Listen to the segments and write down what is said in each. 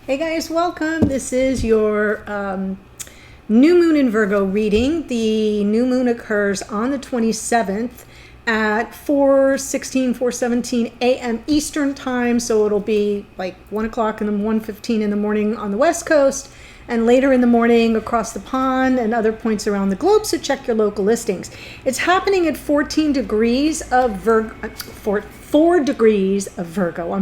Hey guys, welcome. This is your new moon in Virgo reading. The new moon occurs on the 27th at 4:17 a.m. Eastern time. So it'll be like 1 o'clock and 1:15 in the morning on the West Coast and later in the morning across the pond and other points around the globe. So check your local listings. It's happening at 14 degrees of Virgo, 4 degrees of Virgo.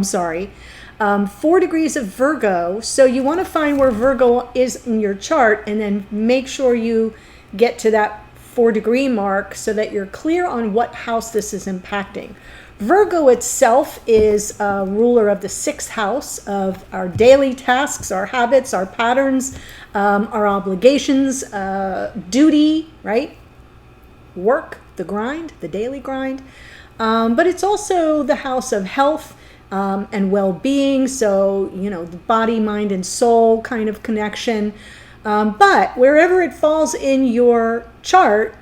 4 degrees of Virgo. So you want to find where Virgo is in your chart and then make sure you get to that 4-degree mark so that you're clear on what house this is impacting. Virgo itself is a ruler of the 6th house of our daily tasks, our habits, our patterns, our obligations, duty, right? Work, the grind, the daily grind. But it's also the house of health, and well-being, so the body, mind, and soul kind of connection. But wherever it falls in your chart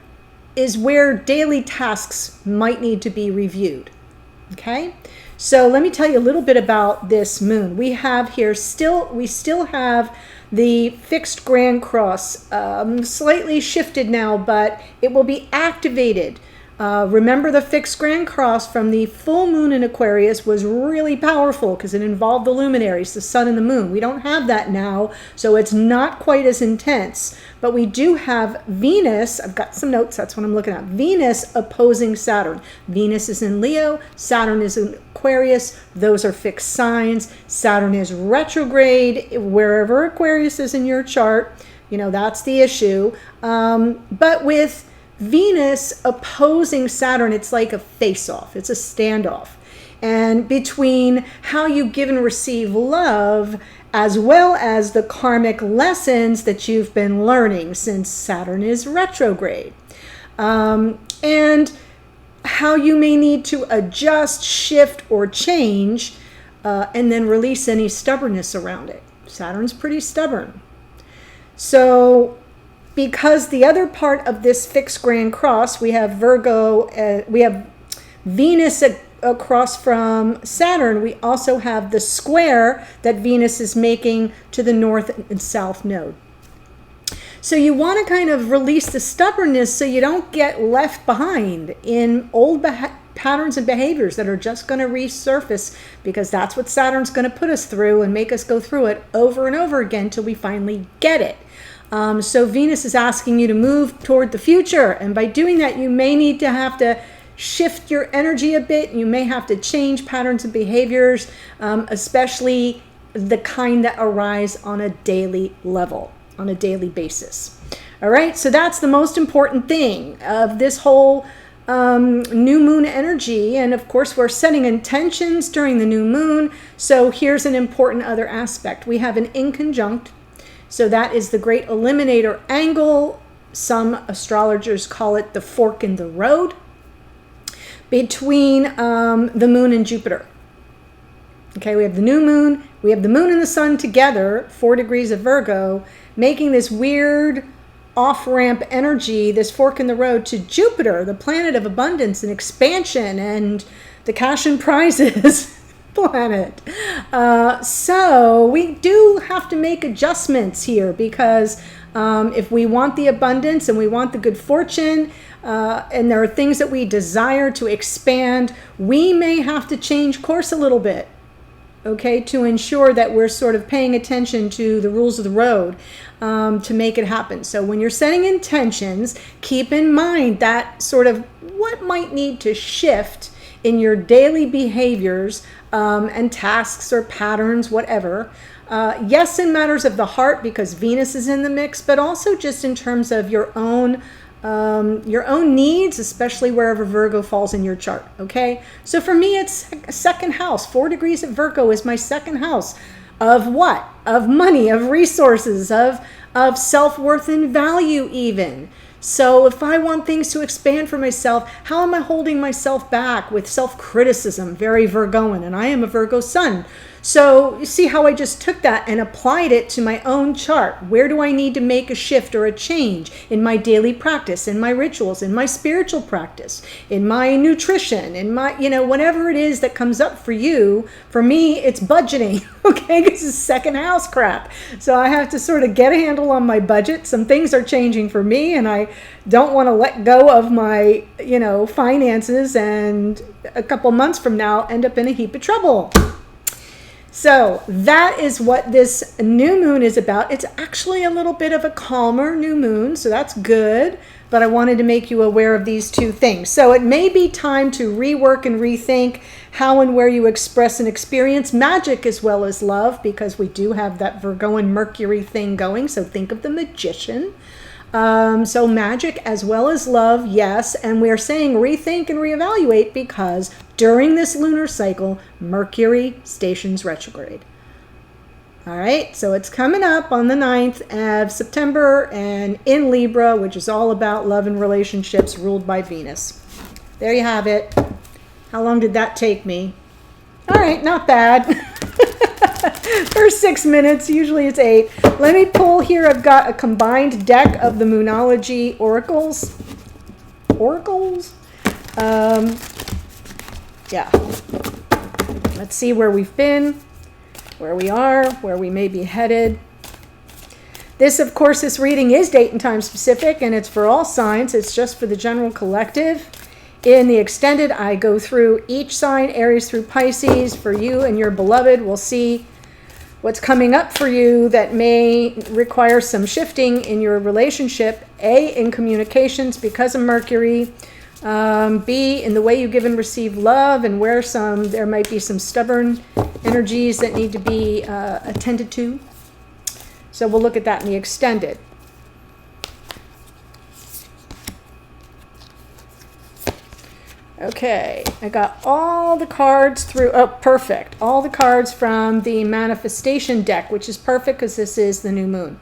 is where daily tasks might need to be reviewed. Okay, so let me tell you a little bit about this moon. We have here we still have the fixed Grand Cross, slightly shifted now, but it will be activated. Remember, the fixed Grand Cross from the full moon in Aquarius was really powerful because it involved the luminaries, the sun and the moon. We don't have that now, so it's not quite as intense. But we do have Venus. I've got some notes. That's what I'm looking at. Venus opposing Saturn. Venus is in Leo. Saturn is in Aquarius. Those are fixed signs. Saturn is retrograde wherever Aquarius is in your chart. That's the issue. But with Venus opposing Saturn, it's like a face-off. It's a standoff. And between how you give and receive love, as well as the karmic lessons that you've been learning since Saturn is retrograde. And how you may need to adjust, shift, or change, and then release any stubbornness around it. Saturn's pretty stubborn. So because the other part of this fixed Grand Cross, we have Virgo, we have Venus across from Saturn. We also have the square that Venus is making to the north and south node. So you want to kind of release the stubbornness so you don't get left behind in old patterns and behaviors that are just going to resurface, because that's what Saturn's going to put us through and make us go through it over and over again till we finally get it. So Venus is asking you to move toward the future, and by doing that you may need to have to shift your energy a bit. You may have to change patterns and behaviors, especially the kind that arise on a daily level, on a daily basis. All right, so that's the most important thing of this whole new moon energy. And of course we're setting intentions during the new moon, so here's an important other aspect. We have an inconjunct. So that is the great eliminator angle. Some astrologers call it the fork in the road between the moon and Jupiter. Okay, we have the new moon, we have the moon and the sun together, 4 degrees of Virgo, making this weird off-ramp energy, this fork in the road to Jupiter, the planet of abundance and expansion and the cash and prizes planet. So we do have to make adjustments here, because if we want the abundance and we want the good fortune, and there are things that we desire to expand, we may have to change course a little bit, okay, to ensure that we're sort of paying attention to the rules of the road, to make it happen. So when you're setting intentions, keep in mind that sort of what might need to shift in your daily behaviors, and tasks or patterns, whatever. Yes, in matters of the heart, because Venus is in the mix, but also just in terms of your own needs, especially wherever Virgo falls in your chart. Okay, so for me, it's a second house. 4 degrees of Virgo is my second house of what? Of money, of resources, of self-worth and value even. So if I want things to expand for myself, how am I holding myself back with self-criticism? Very Virgoan, and I am a Virgo sun. So you see how I just took that and applied it to my own chart. Where do I need to make a shift or a change in my daily practice, in my rituals, in my spiritual practice, in my nutrition, in my, whatever it is that comes up for you. For me, it's budgeting, okay? This is second house crap. So I have to sort of get a handle on my budget. Some things are changing for me, and I don't want to let go of my, finances, and a couple months from now end up in a heap of trouble. So that is what this new moon is about. It's actually a little bit of a calmer new moon, so that's good. But I wanted to make you aware of these two things. So it may be time to rework and rethink how and where you express and experience magic as well as love, because we do have that Virgo and Mercury thing going. So think of the magician. So magic as well as love, yes. And we're saying rethink and reevaluate because during this lunar cycle, Mercury stations retrograde. All right, so it's coming up on the 9th of September and in Libra, which is all about love and relationships ruled by Venus. There you have it. How long did that take me? All right, not bad. For 6 minutes, usually it's 8. Let me pull here. I've got a combined deck of the Moonology oracles. Yeah. Let's see where we've been, where we are, where we may be headed. This, of course, this reading is date and time specific, and it's for all signs. It's just for the general collective. In the extended, I go through each sign, Aries through Pisces. For you and your beloved, we'll see what's coming up for you that may require some shifting in your relationship. A, in communications because of Mercury. B, in the way you give and receive love, and where there might be some stubborn energies that need to be attended to. So we'll look at that in the extended. Okay, I got all the cards through. Oh, perfect. All the cards from the manifestation deck, which is perfect because this is the new moon.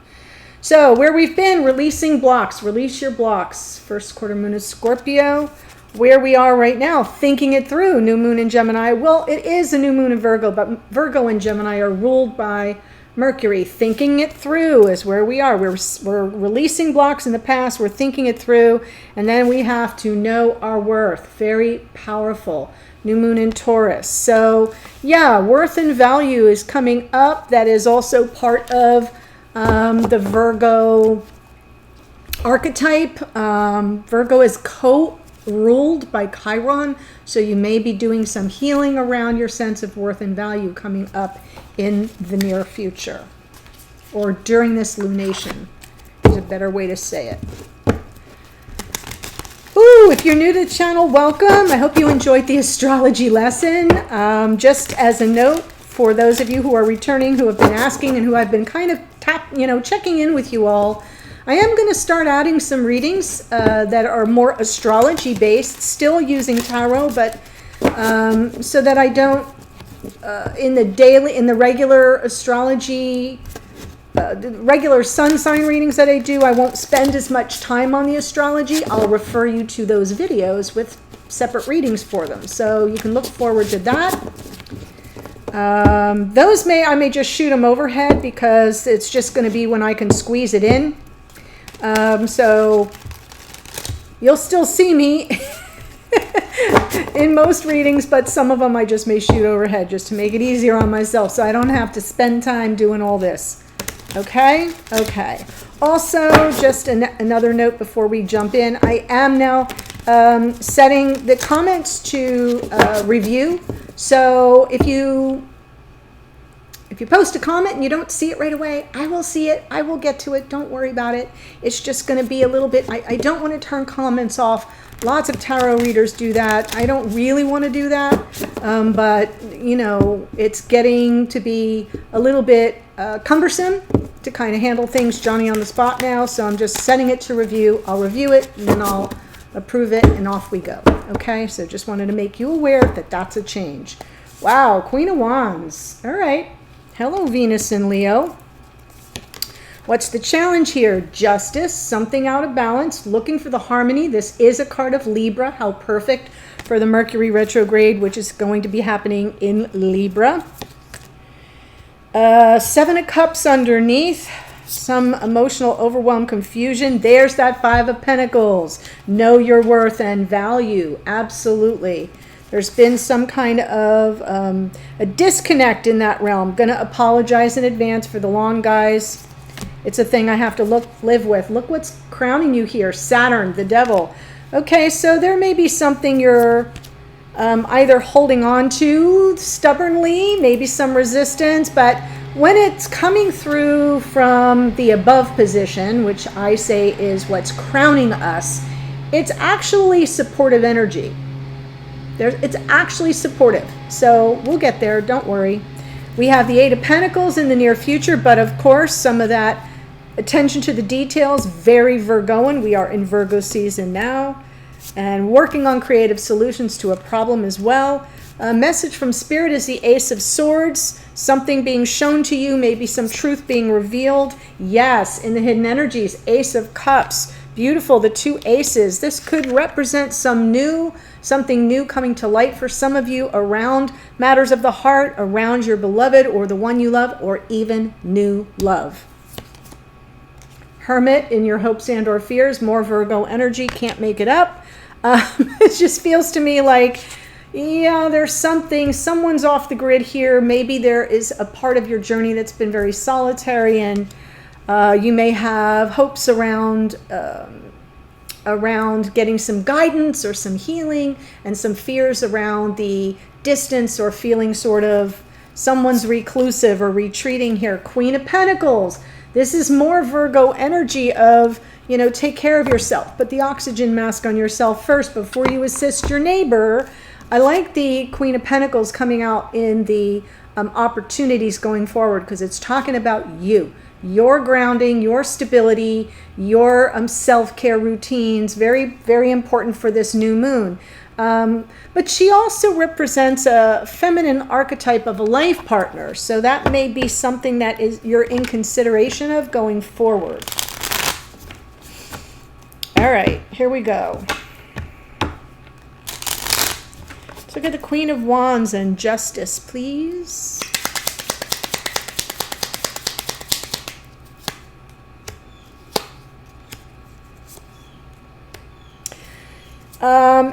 So where we've been, releasing blocks. Release your blocks. First quarter moon is Scorpio. Where we are right now, thinking it through. New moon in Gemini. Well, it is a new moon in Virgo, but Virgo and Gemini are ruled by Mercury. Thinking it through is where we are. We're releasing blocks in the past. We're thinking it through. And then we have to know our worth. Very powerful. New moon in Taurus. So yeah, worth and value is coming up. That is also part of the Virgo archetype. Virgo is co-ruled by Chiron. So you may be doing some healing around your sense of worth and value coming up in the near future, or during this lunation is a better way to say it. Ooh, if you're new to the channel, welcome. I hope you enjoyed the astrology lesson. Just as a note, for those of you who are returning, who have been asking and who I've been kind of checking in with you all, I am going to start adding some readings that are more astrology based, still using tarot, but so that I don't in the regular astrology, the regular sun sign readings that I do, I won't spend as much time on the astrology. I'll refer you to those videos with separate readings for them. So you can look forward to that. I may just shoot them overhead because it's just going to be when I can squeeze it in. So you'll still see me in most readings, but some of them I just may shoot overhead just to make it easier on myself so I don't have to spend time doing all this. Okay? Okay. Also, just another note before we jump in, I am now setting the comments to review. So if you post a comment and you don't see it right away, I will see it. I will get to it. Don't worry about it. It's just going to be a little bit, I don't want to turn comments off. Lots of tarot readers do that. I don't really want to do that. But, it's getting to be a little bit cumbersome to kind of handle things Johnny on the spot now. So I'm just setting it to review. I'll review it and then I'll approve it and off we go. Okay, so just wanted to make you aware that that's a change. Wow, Queen of Wands. All right. Hello, Venus and Leo. What's the challenge here? Justice, something out of balance, looking for the harmony. This is a card of Libra. How perfect for the Mercury retrograde, which is going to be happening in Libra. Seven of Cups underneath. Some emotional overwhelm, confusion. There's that Five of Pentacles. Know your worth and value. Absolutely. There's been some kind of a disconnect in that realm. Going to apologize in advance for the long guys. It's a thing I have to live with. Look what's crowning you here. Saturn, the devil. Okay, so there may be something you're either holding on to stubbornly, maybe some resistance, but when it's coming through from the above position, which I say is what's crowning us, it's actually supportive energy. It's actually supportive. So we'll get there, don't worry. We have the Eight of Pentacles in the near future, but of course, some of that attention to the details, very Virgoan. We are in Virgo season now, and working on creative solutions to a problem as well. A message from Spirit is the Ace of Swords. Something being shown to you, maybe some truth being revealed. Yes, in the hidden energies, Ace of Cups. Beautiful, the two aces. This could represent something new coming to light for some of you around matters of the heart, around your beloved or the one you love, or even new love. Hermit in your hopes and or fears, more Virgo energy, can't make it up. It just feels to me like, yeah, there's someone's off the grid here. Maybe there is a part of your journey that's been very solitary, and you may have hopes around getting some guidance or some healing, and some fears around the distance or feeling sort of someone's reclusive or retreating here. Queen of Pentacles. This is more Virgo energy of, take care of yourself. Put the oxygen mask on yourself first before you assist your neighbor. I like the Queen of Pentacles coming out in the opportunities going forward, because it's talking about you, your grounding, your stability, your self-care routines. Very, very important for this new moon. But she also represents a feminine archetype of a life partner. So that may be something that you're in consideration of going forward. All right, here we go. Look at the Queen of Wands and Justice, please.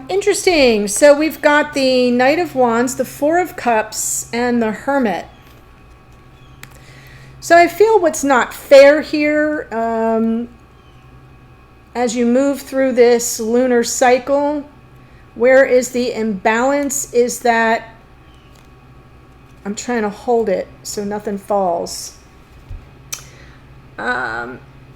Interesting. So we've got the Knight of Wands, the Four of Cups, and the Hermit. So I feel what's not fair here as you move through this lunar cycle. Where is the imbalance is that I'm trying to hold it so nothing falls.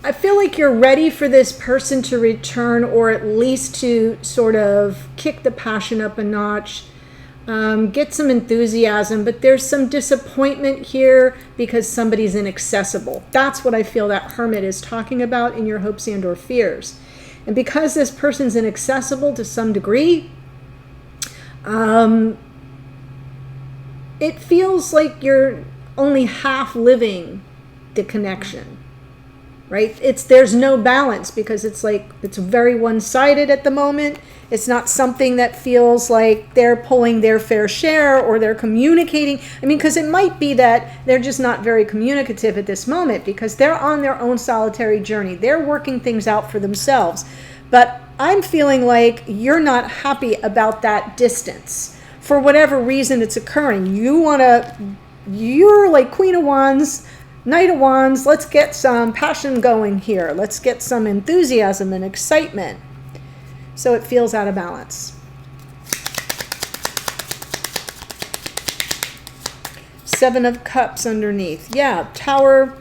I feel like you're ready for this person to return, or at least to sort of kick the passion up a notch, get some enthusiasm, but there's some disappointment here because somebody's inaccessible. That's what I feel that Hermit is talking about in your hopes and or fears. And because this person's inaccessible to some degree, it feels like you're only half living the connection, right? There's no balance, because it's very one-sided at the moment. It's not something that feels like they're pulling their fair share or they're communicating. I mean, because it might be that they're just not very communicative at this moment because they're on their own solitary journey. They're working things out for themselves. But I'm feeling like you're not happy about that distance for whatever reason it's occurring. You're like Queen of Wands, Knight of Wands. Let's get some passion going here. Let's get some enthusiasm and excitement. So it feels out of balance. Seven of Cups underneath. Yeah, Tower,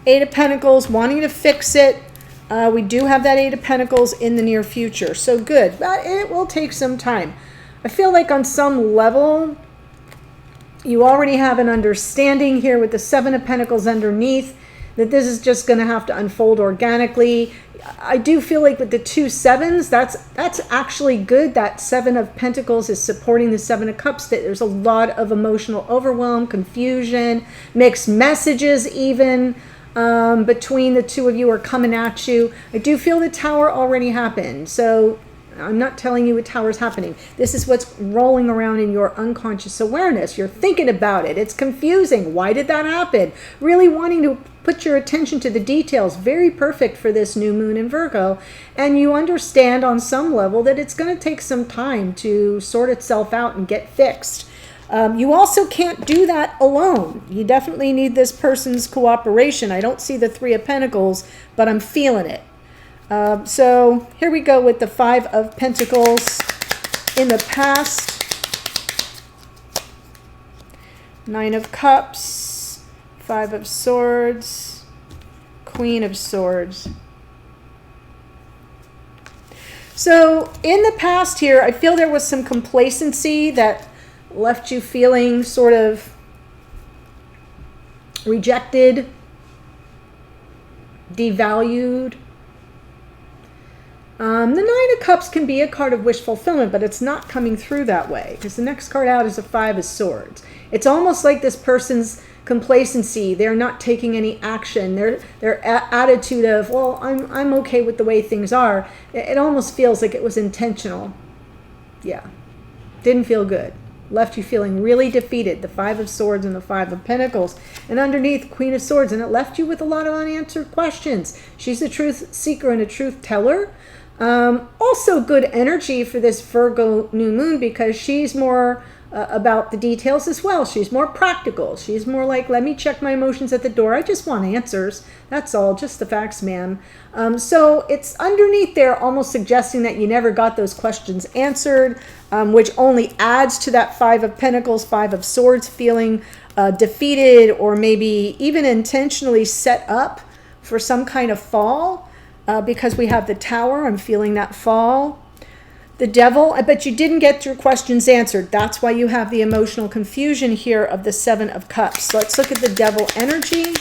Eight of Pentacles, wanting to fix it. We do have that Eight of Pentacles in the near future. So good, but it will take some time. I feel like on some level, you already have an understanding here with the Seven of Pentacles underneath that this is just going to have to unfold organically. I do feel like with the two sevens, that's actually good. That Seven of Pentacles is supporting the Seven of Cups. That there's a lot of emotional overwhelm, confusion, mixed messages even between the two of you are coming at you. I do feel the Tower already happened. So I'm not telling you a tower is happening. This is what's rolling around in your unconscious awareness. You're thinking about it. It's confusing. Why did that happen? Really wanting to put your attention to the details. Very perfect for this new moon in Virgo. And you understand on some level that it's going to take some time to sort itself out and get fixed. You also can't do that alone. You definitely need this person's cooperation. I don't see the Three of Pentacles, but I'm feeling it. So here we go with the Five of Pentacles in the past. Nine of Cups, Five of Swords, Queen of Swords. So in the past here, I feel there was some complacency that left you feeling sort of rejected, devalued. The Nine of Cups can be a card of wish fulfillment, but it's not coming through that way because the next card out is a Five of Swords. It's almost like this person's complacency. They're not taking any action. Their attitude of, well, I'm okay with the way things are. It almost feels like it was intentional. Yeah, didn't feel good. Left you feeling really defeated. The Five of Swords and the Five of Pentacles. And underneath, Queen of Swords. And it left you with a lot of unanswered questions. She's a truth seeker and a truth teller. Also good energy for this Virgo new moon because she's more about the details as well. She's more practical. She's more like, let me check my emotions at the door. I just want answers. That's all. Just the facts, ma'am. So it's underneath there almost suggesting that you never got those questions answered, which only adds to that Five of Pentacles, Five of Swords feeling defeated or maybe even intentionally set up for some kind of fall. Because we have the Tower, I'm feeling that fall. The Devil, I bet you didn't get your questions answered. That's why you have the emotional confusion here of the Seven of Cups. So let's look at the Devil energy.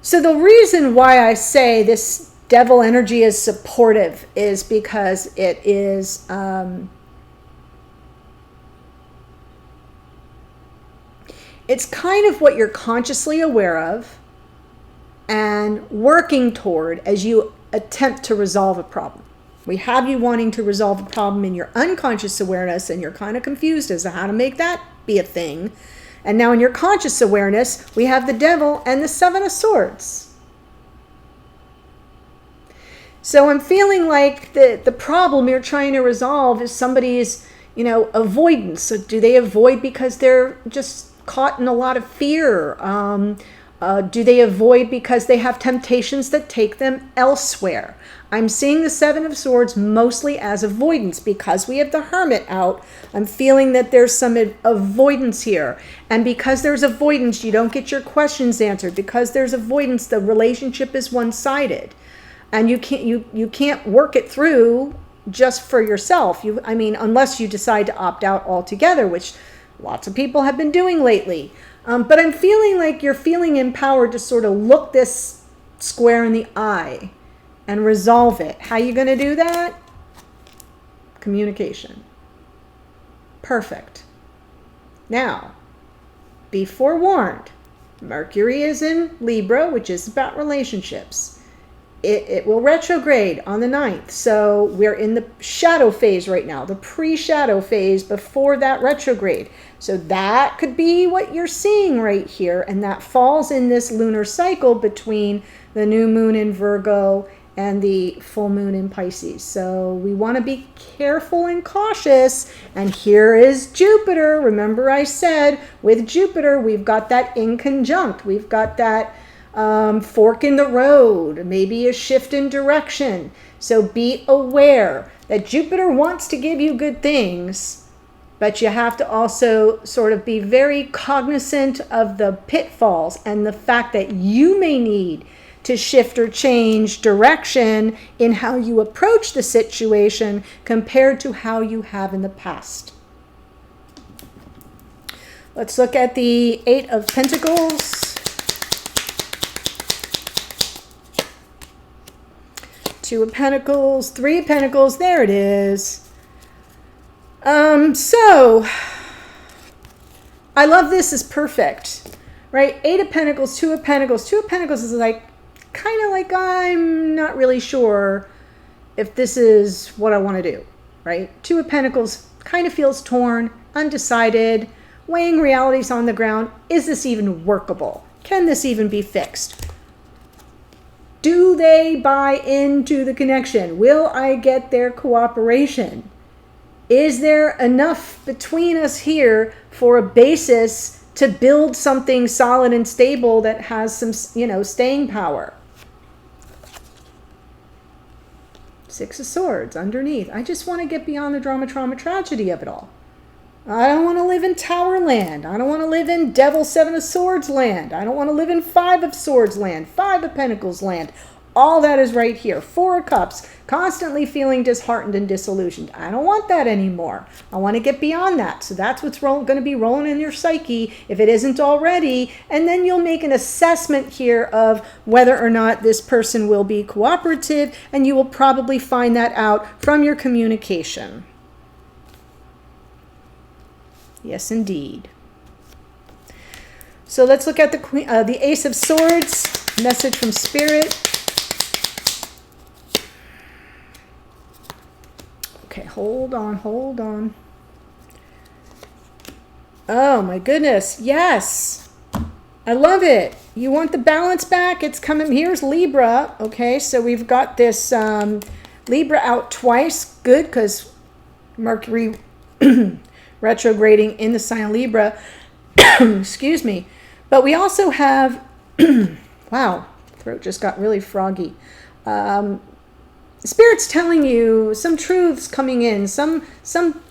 So the reason why I say this Devil energy is supportive is because it is... it's kind of what you're consciously aware of and working toward as you attempt to resolve a problem. We have you wanting to resolve a problem in your unconscious awareness, and you're kind of confused as to how to make that be a thing. And now in your conscious awareness, we have the Devil and the Seven of Swords. So I'm feeling like the problem you're trying to resolve is somebody's, avoidance. So do they avoid because they're just caught in a lot of fear? Do they avoid because they have temptations that take them elsewhere? I'm seeing the Seven of Swords mostly as avoidance because we have the Hermit out. I'm feeling that there's some avoidance here. And because there's avoidance, you don't get your questions answered. Because there's avoidance, the relationship is one-sided. And you can't work it through just for yourself. Unless you decide to opt out altogether, which lots of people have been doing lately. But I'm feeling like you're feeling empowered to sort of look this square in the eye and resolve it. How are you going to do that? Communication. Perfect. Now, be forewarned. Mercury is in Libra, which is about relationships. It will retrograde on the 9th. So we're in the shadow phase right now, the pre-shadow phase before that retrograde. So that could be what you're seeing right here. And that falls in this lunar cycle between the new moon in Virgo and the full moon in Pisces. So we want to be careful and cautious. And here is Jupiter. Remember I said with Jupiter, we've got that inconjunct. We've got that fork in the road, maybe a shift in direction. So be aware that Jupiter wants to give you good things, but you have to also sort of be very cognizant of the pitfalls and the fact that you may need to shift or change direction in how you approach the situation compared to how you have in the past. Let's look at the Eight of Pentacles. Two of Pentacles, Three of Pentacles, there it is. So, I love this, is perfect, right? Eight of Pentacles, Two of Pentacles. Two of Pentacles is like, kind of like, I'm not really sure if this is what I want to do, right? Two of Pentacles kind of feels torn, undecided, weighing realities on the ground. Is this even workable? Can this even be fixed? Do they buy into the connection? Will I get their cooperation? Is there enough between us here for a basis to build something solid and stable that has some, staying power? Six of Swords underneath. I just want to get beyond the drama, trauma, tragedy of it all. I don't want to live in Tower land. I don't want to live in Devil, Seven of Swords land. I don't want to live in Five of Swords land, Five of Pentacles land. All that is right here. Four of Cups, constantly feeling disheartened and disillusioned. I don't want that anymore. I want to get beyond that. So that's what's going to be rolling in your psyche, if it isn't already. And then you'll make an assessment here of whether or not this person will be cooperative, and you will probably find that out from your communication. Yes, indeed. So let's look at the Ace of Swords, message from Spirit. Okay, hold on, hold on. Oh my goodness, yes. I love it. You want the balance back? It's coming. Here's Libra. Okay, so we've got this Libra out twice. Good, because Mercury retrograding in the sign of Libra. Excuse me. But we also have, wow, throat just got really froggy. Spirit's telling you some truths coming in, some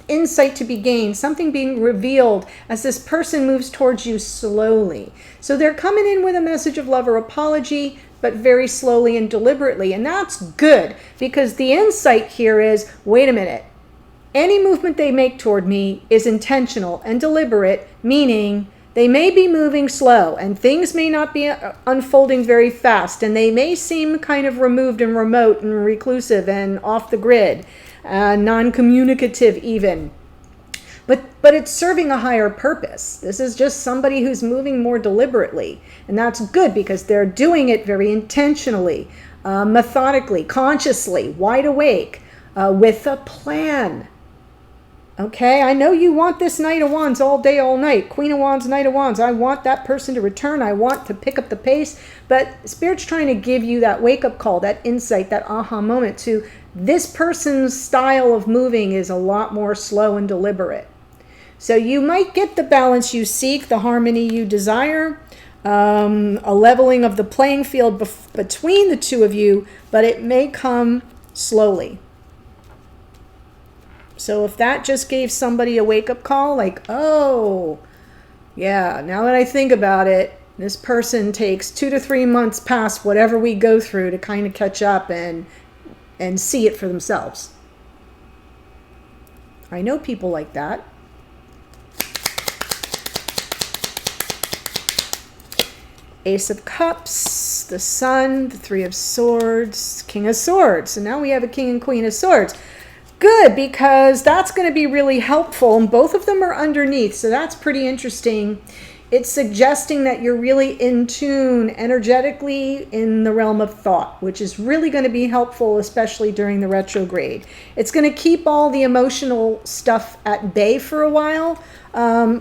insight to be gained, something being revealed as this person moves towards you slowly. So they're coming in with a message of love or apology, but very slowly and deliberately. And that's good, because the insight here is, wait a minute. Any movement they make toward me is intentional and deliberate, meaning they may be moving slow and things may not be unfolding very fast, and they may seem kind of removed and remote and reclusive and off the grid, non-communicative even. But it's serving a higher purpose. This is just somebody who's moving more deliberately, and that's good because they're doing it very intentionally, methodically, consciously, wide awake, with a plan. Okay, I know you want this Knight of Wands all day, all night. Queen of Wands, Knight of Wands. I want that person to return. I want to pick up the pace. But Spirit's trying to give you that wake-up call, that insight, that aha moment to this person's style of moving is a lot more slow and deliberate. So you might get the balance you seek, the harmony you desire, a leveling of the playing field between the two of you, but it may come slowly. So if that just gave somebody a wake-up call, like, oh, yeah, now that I think about it, this person takes 2 to 3 months past whatever we go through to kind of catch up and see it for themselves. I know people like that. Ace of Cups, the Sun, the Three of Swords, King of Swords. So now we have a King and Queen of Swords. Good, because that's going to be really helpful, and both of them are underneath, so that's pretty interesting. It's suggesting that you're really in tune energetically in the realm of thought, which is really going to be helpful, especially during the retrograde. It's going to keep all the emotional stuff at bay for a while,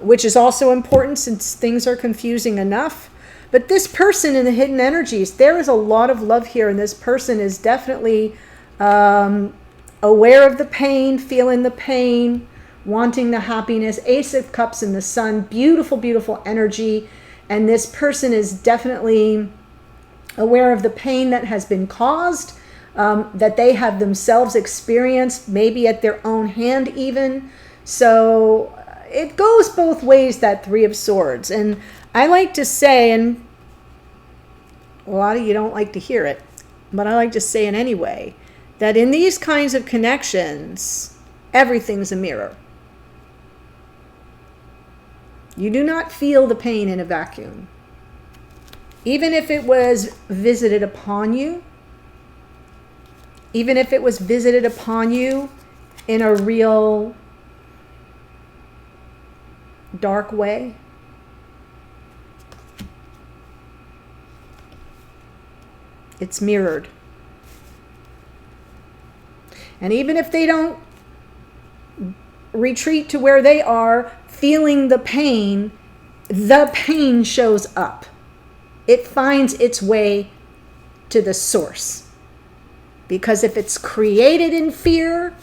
which is also important since things are confusing enough. But this person in the hidden energies, there is a lot of love here, and this person is definitely aware of the pain, feeling the pain, wanting the happiness. Ace of Cups in the Sun, beautiful, beautiful energy. And this person is definitely aware of the pain that has been caused, that they have themselves experienced, maybe at their own hand even. So it goes both ways, that Three of Swords. And I like to say, and a lot of you don't like to hear it, but I like to say it anyway, that in these kinds of connections, everything's a mirror. You do not feel the pain in a vacuum. Even if it was visited upon you, even if it was visited upon you in a real dark way, It's mirrored. And even if they don't retreat to where they are, feeling the pain shows up. It finds its way to the source. Because if it's created in fear,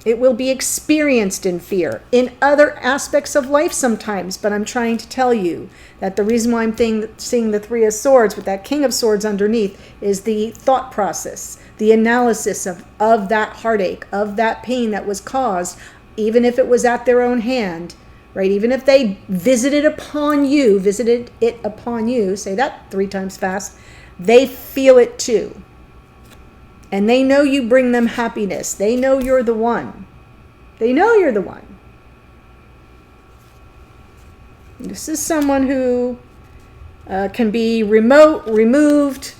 it will be experienced in fear in other aspects of life sometimes. But I'm trying to tell you that the reason why I'm seeing the Three of Swords with that King of Swords underneath is the thought process, the analysis of that heartache, of that pain that was caused, even if it was at their own hand, right? Even if they visited it upon you, say that 3 times fast, they feel it too. And they know you bring them happiness. They know you're the one. They know you're the one. This is someone who can be remote, removed,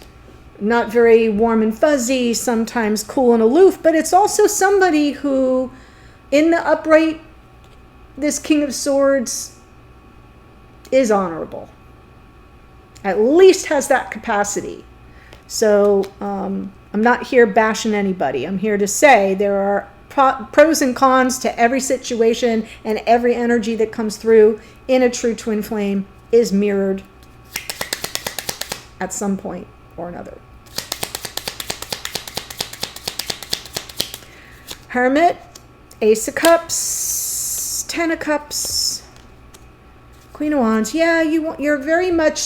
not very warm and fuzzy, sometimes cool and aloof, but it's also somebody who, in the upright, this King of Swords is honorable. At least has that capacity. So I'm not here bashing anybody. I'm here to say there are pros and cons to every situation, and every energy that comes through in a true twin flame is mirrored at some point or another. Hermit, Ace of Cups, Ten of Cups, Queen of Wands. Yeah, you're very much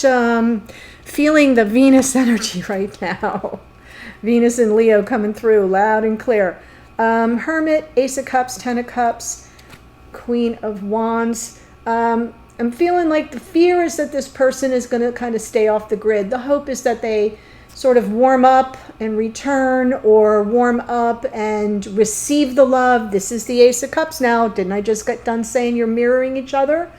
feeling the Venus energy right now. Venus and Leo coming through loud and clear. Hermit, Ace of Cups, Ten of Cups, Queen of Wands. I'm feeling like the fear is that this person is going to kind of stay off the grid. The hope is that they sort of warm up and return, or warm up and receive the love. This is the Ace of Cups now. Didn't I just get done saying you're mirroring each other?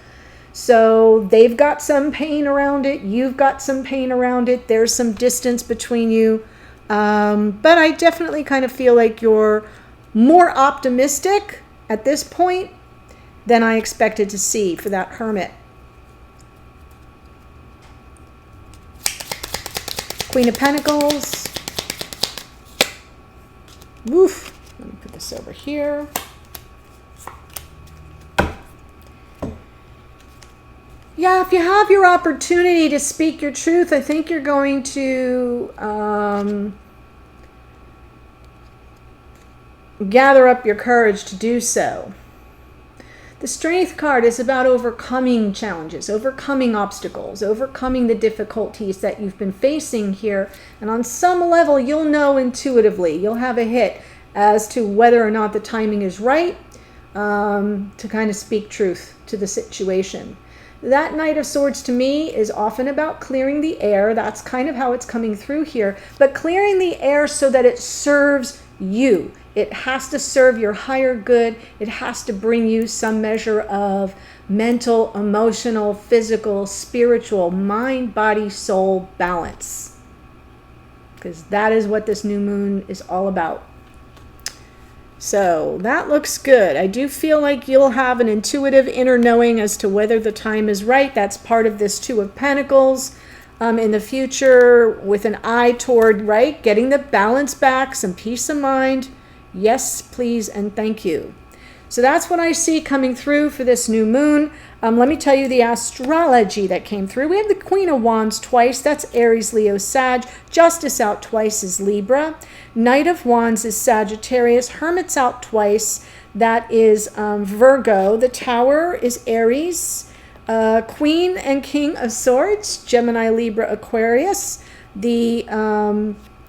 So they've got some pain around it. You've got some pain around it. There's some distance between you. But I definitely kind of feel like you're more optimistic at this point than I expected to see for that Hermit. Queen of Pentacles. Woof. Let me put this over here. Yeah, if you have your opportunity to speak your truth, I think you're going to gather up your courage to do so. The Strength card is about overcoming challenges, overcoming obstacles, overcoming the difficulties that you've been facing here. And on some level, you'll know intuitively, you'll have a hit as to whether or not the timing is right to kind of speak truth to the situation. That Knight of Swords to me is often about clearing the air. That's kind of how it's coming through here. But clearing the air so that it serves you. It has to serve your higher good. It has to bring you some measure of mental, emotional, physical, spiritual, mind, body, soul balance. Because that is what this new moon is all about. So that looks good. I do feel like you'll have an intuitive inner knowing as to whether the time is right. That's part of this Two of Pentacles. In the future, with an eye toward, right, getting the balance back, some peace of mind. Yes, please, and thank you. So that's what I see coming through for this new moon. Let me tell you the astrology that came through. We have the Queen of Wands twice. That's Aries, Leo, Sag. Justice out twice is Libra. Knight of Wands is Sagittarius. Hermit's out twice. That is Virgo. The Tower is Aries. Queen and King of Swords, Gemini, Libra, Aquarius. The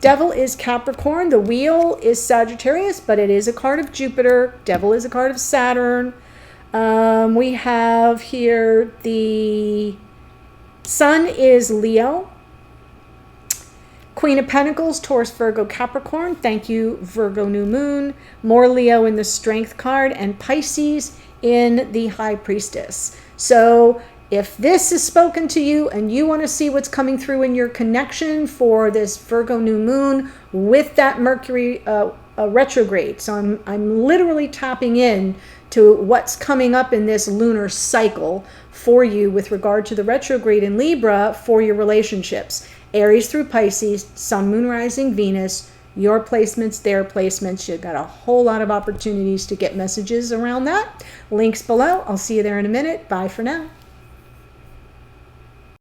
Devil is Capricorn. The Wheel is Sagittarius, but it is a card of Jupiter. Devil is a card of Saturn. We have here the Sun is Leo. Queen of Pentacles, Taurus, Virgo, Capricorn. Thank you, Virgo new moon. More Leo in the Strength card, and Pisces in the High Priestess. So if this is spoken to you and you want to see what's coming through in your connection for this Virgo new moon with that Mercury retrograde, so I'm literally tapping in to what's coming up in this lunar cycle for you with regard to the retrograde in Libra for your relationships. Aries through Pisces, Sun, Moon, Rising, Venus, your placements, their placements. You've got a whole lot of opportunities to get messages around that. Links below. I'll see you there in a minute. Bye for now.